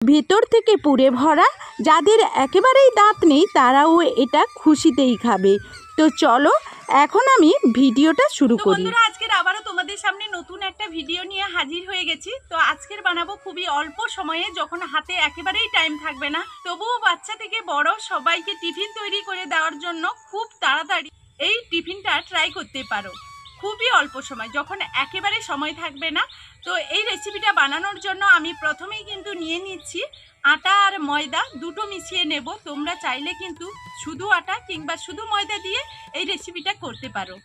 ভিতর থেকে পুড়ে ভরা। যাদের একেবারেই দাঁত নেই তারাও এটা খুশিতেই খাবে। তো চলো এখন আমি ভিডিওটা শুরু করি। বন্ধুরা, আজকের আবারও তোমাদের সামনে নতুন একটা ভিডিও নিয়ে হাজির হয়ে গেছি। তো আজকের বানাবো খুবই অল্প সময়ে, যখন হাতে একেবারেই টাইম থাকবে না, তবুও বাচ্চা থেকে বড় সবাইকে টিফিন তৈরি করে দেওয়ার জন্য খুব তাড়াতাড়ি এই টিফিনটা ট্রাই করতে পারো। খুবই অল্প সময়, যখন একেবারে সময় থাকবে না। তো এই রেসিপিটা বানানোর জন্য আমি প্রথমেই কিন্তু নিয়ে নিচ্ছি আটা আর ময়দা দুটো মিশিয়ে নেব। তোমরা চাইলে কিন্তু শুধু আটা কিংবা শুধু ময়দা দিয়ে এই রেসিপিটা করতে পারো।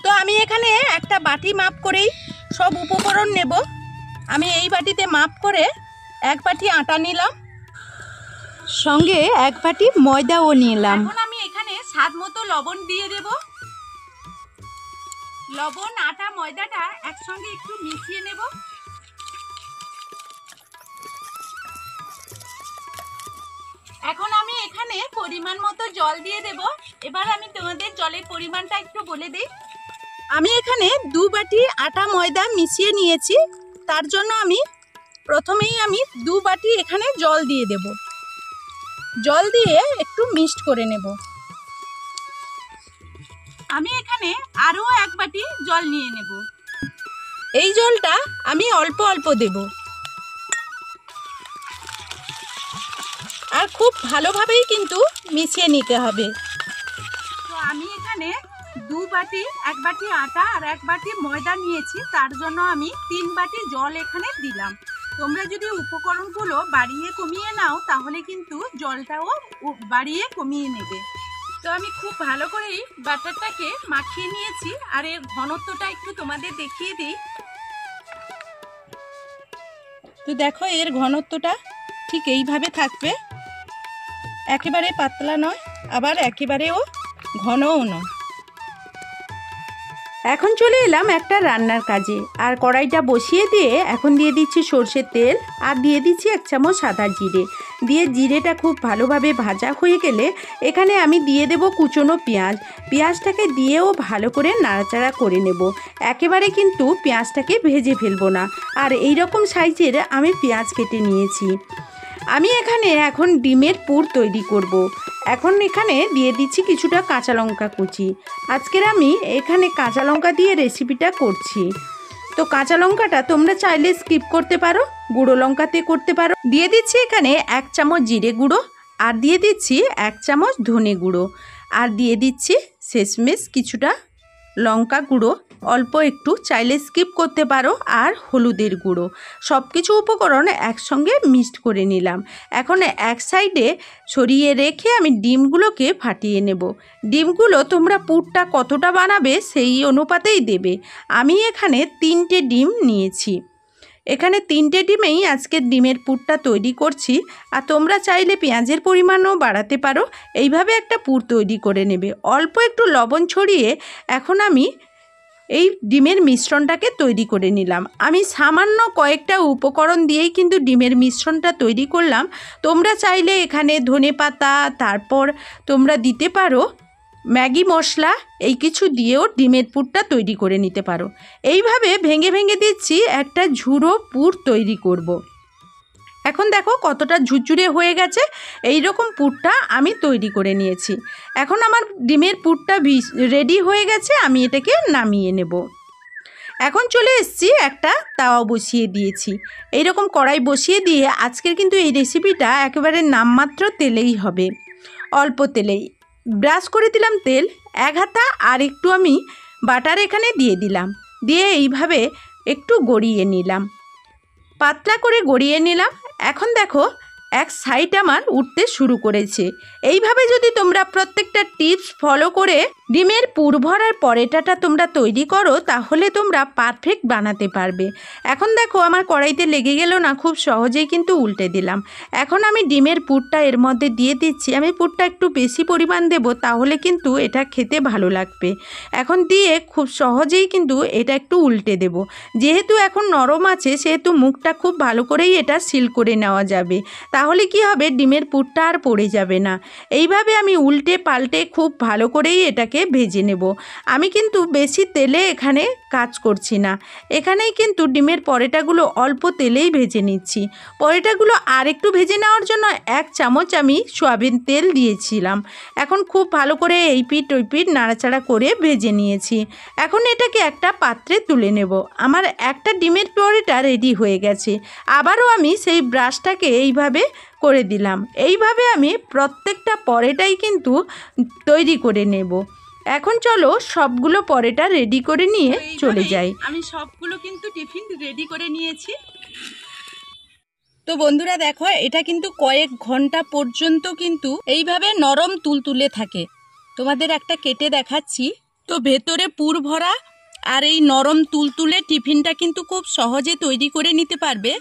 তো আমি এখানে একটা বাটি মাপ করেই সব উপকরণ নেব। আমি এই বাটিতে মাপ করে এক বাটি আটা নিলাম, সঙ্গে এক বাটি ময়দাও নিলাম। এখন আমি এখানে স্বাদ মতো লবণ দিয়ে দেব। লবণ, আটা, ময়দাটা একসঙ্গে একটু মিশিয়ে নেব। এখন আমি এখানে পরিমাণ মতো জল দিয়ে দেব। এবার আমি তোমাদের জলের পরিমাণটা একটু বলে দিই। আমি এখানে 2 বাটি আটা ময়দা মিশিয়ে নিয়েছি, তার জন্য আমি প্রথমেই 2 বাটি এখানে জল দিয়ে দেব। জল দিয়ে একটু মিক্সড করে নেব। আমি এখানে আরও 1 বাটি জল নিয়ে নেব। এই জলটা আমি অল্প অল্প দেব, আর খুব ভালোভাবেই কিন্তু মিশিয়ে নিতে হবে। তো আমি এখানে 2 বাটি, 1 বাটি আটা আর 1 বাটি ময়দা নিয়েছি, তার জন্য আমি 3 বাটি জল এখানে দিলাম। তোমরা যদি উপকরণগুলো বাড়িয়ে কমিয়ে নাও তাহলে কিন্তু জলটাও বাড়িয়ে কমিয়ে নেবে। তো আমি খুব ভালো করেই বাটারটাকে মাখিয়ে নিয়েছি, আর এর ঘনত্বটা একটু তোমাদের দেখিয়ে দিই। তো দেখো, এর ঘনত্বটা ঠিক এইভাবে থাকবে, একেবারে পাতলা নয় আবার একেবারেও ঘনও নয়। এখন চলে এলাম একটা রান্নার কাজে। আর কড়াইটা বসিয়ে দিয়ে এখন দিয়ে দিচ্ছি সর্ষের তেল, আর দিয়ে দিচ্ছি 1 চামচ সাদা জিরে। দিয়ে জিরেটা খুব ভালোভাবে ভাজা হয়ে গেলে এখানে আমি দিয়ে দেব কুচনো পেঁয়াজ। পেঁয়াজটাকে দিয়েও ভালো করে নাড়াচাড়া করে নেব। একেবারে কিন্তু পেঁয়াজটাকে ভেজে ফেলবো না। আর এই রকম সাইজের আমি পেঁয়াজ কেটে নিয়েছি। আমি এখানে এখন ডিমের পুর তৈরি করব। এখন এখানে দিয়ে দিচ্ছি কিছুটা কাঁচা লঙ্কা কুচি। আজকের আমি এখানে কাঁচা লঙ্কা দিয়ে রেসিপিটা করছি। তো কাঁচা লঙ্কাটা তোমরা চাইলে স্কিপ করতে পারো, গুঁড়ো লঙ্কাতে করতে পারো। দিয়ে দিচ্ছি এখানে 1 চামচ জিরে গুঁড়ো, আর দিয়ে দিচ্ছি 1 চামচ ধনে গুঁড়ো, আর দিয়ে দিচ্ছি শেষমেশ কিছুটা লঙ্কা গুঁড়ো, অল্প একটু, চাইলে স্কিপ করতে পারো, আর হলুদের গুঁড়ো। সব কিছু উপকরণ একসঙ্গে মিক্সড করে নিলাম। এখন এক সাইডে সরিয়ে রেখে আমি ডিমগুলোকে ফাটিয়ে নেব। ডিমগুলো তোমরা পুরটা কতটা বানাবে সেই অনুপাতেই দেবে। আমি এখানে 3টে ডিম নিয়েছি। এখানে 3টে ডিমেই আজকের ডিমের পুরটা তৈরি করছি। আর তোমরা চাইলে পেঁয়াজের পরিমাণও বাড়াতে পারো। এইভাবে একটা পুর তৈরি করে নেবে। অল্প একটু লবণ ছড়িয়ে এখন আমি এই ডিমের মিশ্রণটাকে তৈরি করে নিলাম। আমি সামান্য কয়েকটা উপকরণ দিয়েই কিন্তু ডিমের মিশ্রণটা তৈরি করলাম। তোমরা চাইলে এখানে ধনেপাতা, তারপর তোমরা দিতে পারো ম্যাগি মশলা, এই কিছু দিয়েও ডিমের পুরটা তৈরি করে নিতে পারো। এইভাবে ভেঙে ভেঙে দিচ্ছি, একটা ঝুড়ো পুর তৈরি করব। এখন দেখো কতটা ঝুরঝুরে হয়ে গেছে। এই রকম পুরটা আমি তৈরি করে নিয়েছি। এখন আমার ডিমের পুরটা রেডি হয়ে গেছে, আমি এটাকে নামিয়ে নেব। এখন চলে এসেছি, একটা তাওয়া বসিয়ে দিয়েছি। এই রকম কড়াই বসিয়ে দিয়ে আজকের কিন্তু এই রেসিপিটা একেবারে নামমাত্র তেলেই হবে, অল্প তেলেই। ব্রাশ করে দিলাম তেল 1 হাতা, আর একটু আমি বাটার এখানে দিয়ে দিলাম। দিয়ে এইভাবে একটু গড়িয়ে নিলাম, পাতলা করে গড়িয়ে নিলাম। এখন দেখো এক সাইড আমার উঠতে শুরু করেছে। এইভাবে যদি তোমরা প্রত্যেকটা টিপস ফলো করে ডিমের পুর ভরার পরেটাটা তোমরা তৈরি করো তাহলে তোমরা পারফেক্ট বানাতে পারবে। এখন দেখো আমার কড়াইতে লেগে গেল না, খুব সহজেই কিন্তু উল্টে দিলাম। এখন আমি ডিমের পুরটা এর মধ্যে দিয়ে দিচ্ছি। আমি পুরটা একটু বেশি পরিমাণ দেব, তাহলে কিন্তু এটা খেতে ভালো লাগবে। এখন দিয়ে খুব সহজেই কিন্তু এটা একটু উল্টে দেব। যেহেতু এখন নরম আছে সেহেতু মুখটা খুব ভালো করেই এটা সিল করে নেওয়া যাবে। তাহলে কি হবে, ডিমের পুরটা আর পড়ে যাবে না। এইভাবে আমি উল্টে পাল্টে খুব ভালো করেই এটাকে ভেজে নেব। আমি কিন্তু বেশি তেলে এখানে কাজ করছি না, এখানেই কিন্তু ডিমের পরোটাগুলো অল্প তেলেই ভেজে নিচ্ছি। পরোটাগুলো আর একটু ভেজে নেওয়ার জন্য 1 চামচ আমি সয়াবিন তেল দিয়েছিলাম। এখন খুব ভালো করে এই পিঠ ওই পিঠ নাড়াচাড়া করে ভেজে নিয়েছি। এখন এটাকে একটা পাত্রে তুলে নেব। আমার একটা ডিমের পরোটা রেডি হয়ে গেছে। আবারও আমি সেই ব্রাশটাকে এইভাবে করে দিলাম। এইভাবে আমি প্রত্যেকটা পরোটাই কিন্তু তৈরি করে নেব। এখন চলো সবগুলো পরোটা রেডি করে নিয়ে চলে যাই। আমি সবগুলো কিন্তু টিফিন রেডি করে নিয়েছি। তো বন্ধুরা দেখো, এটা কিন্তু কয়েক ঘন্টা পর্যন্ত কিন্তু এইভাবে নরম তুলতুলে থাকে। তোমাদের একটা কেটে দেখাচ্ছি। তো ভেতরে পুর ভরা আর এই নরম তুলতুলে টিফিনটা কিন্তু খুব সহজে তৈরি করে নিতে পারবে।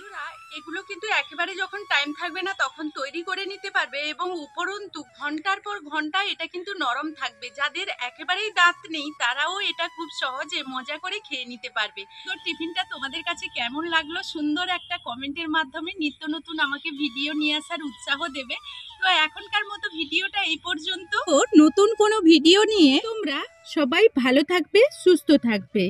এগুলো কিন্তু একেবারে যখন টাইম থাকবে না তখন তৈরি করে নিতে পারবে, এবং উপরন্তু ঘন্টার পর ঘন্টা এটা কিন্তু নরম থাকবে। যাদের একেবারেই দাঁত নেই তারাও এটা খুব সহজে মজা করে খেয়ে নিতে পারবে। তো টিফিনটা তোমাদের কাছে কেমন লাগলো সুন্দর একটা কমেন্টের মাধ্যমে নিত্য নতুন আমাকে ভিডিও নিয়ে আসার উৎসাহ দেবে। তো এখনকার মতো ভিডিওটা এই পর্যন্ত। নতুন কোনো ভিডিও নিয়ে তোমরা সবাই ভালো থাকবে, সুস্থ থাকবে।